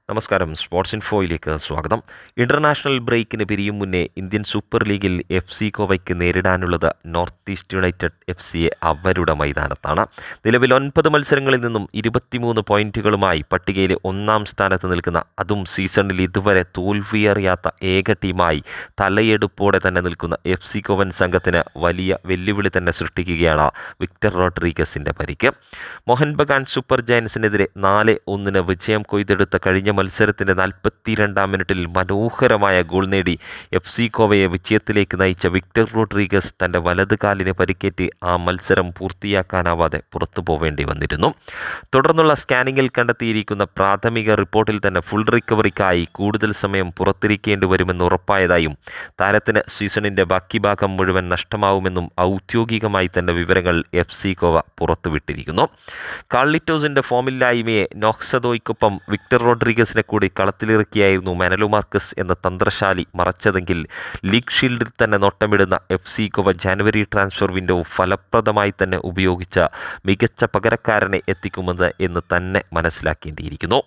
നമസ്കാരം. സ്പോർട്സ് ഇൻഫോയിലേക്ക് സ്വാഗതം. ഇന്റർനാഷണൽ ബ്രേക്കിന് പിരിയും മുന്നേ ഇന്ത്യൻ സൂപ്പർ ലീഗിൽ FC ഗോവയ്ക്ക് നേരിടാനുള്ളത് നോർത്ത് ഈസ്റ്റ് യുണൈറ്റഡ് FCയെ അവരുടെ മൈതാനത്താണ്. നിലവിൽ 9 മത്സരങ്ങളിൽ നിന്നും 23 പോയിന്റുകളുമായി പട്ടികയിലെ 1-ാം സ്ഥാനത്ത് നിൽക്കുന്ന, അതും സീസണിൽ ഇതുവരെ തോൽവിയറിയാത്ത ഏക ടീമായി തലയെടുപ്പോടെ തന്നെ നിൽക്കുന്ന FC ഗോവൻ സംഘത്തിന് വലിയ വെല്ലുവിളി തന്നെ സൃഷ്ടിക്കുകയാണ് വിക്ടർ റോഡ്രിഗസിന്റെ പരിക്ക്. മോഹൻ ബഗാൻ സൂപ്പർ ജയൻസിനെതിരെ 4-1 വിജയം കൊയ്തെടുത്ത കഴിഞ്ഞ മത്സരത്തിൻ്റെ 42-ാം മിനിറ്റിൽ മനോഹരമായ ഗോൾ നേടി FC ഗോവയെ വിജയത്തിലേക്ക് നയിച്ച വിക്ടർ റോഡ്രിഗസ് തൻ്റെ വലത് കാലിന് പരിക്കേറ്റ് ആ മത്സരം പൂർത്തിയാക്കാനാവാതെ പുറത്തു പോവേണ്ടി വന്നിരുന്നു. തുടർന്നുള്ള സ്കാനിങ്ങിൽ കണ്ടെത്തിയിരിക്കുന്ന പ്രാഥമിക റിപ്പോർട്ടിൽ തന്നെ ഫുൾ റിക്കവറിക്കായി കൂടുതൽ സമയം പുറത്തിരിക്കേണ്ടി വരുമെന്ന് ഉറപ്പായതായും താരത്തിന് സീസണിൻ്റെ ബാക്കി ഭാഗം മുഴുവൻ നഷ്ടമാവുമെന്നും ഔദ്യോഗികമായി തന്നെ വിവരങ്ങൾ FC ഗോവ പുറത്തുവിട്ടിരിക്കുന്നു. കാർലിറ്റോസിൻ്റെ ഫോമില്ലായ്മയെ നോക്സദോയ്ക്കൊപ്പം വിക്ടർ റോഡ്രിഗസിനെ കൂടി കളത്തിലിറക്കിയായിരുന്നു മാനുവൽ മാർക്കസ് എന്ന തന്ത്രശാലി മറച്ചതെങ്കിൽ ലീഗ് ഷീൽഡിൽ തന്നെ നോട്ടമിടുന്ന FC Goa January transfer window ഫലപ്രദമായി തന്നെ ഉപയോഗിച്ച മികച്ച പകരക്കാരനെ എത്തിക്കുമെന്ന് എന്ന് തന്നെ മനസ്സിലാക്കേണ്ടിയിരിക്കുന്നു.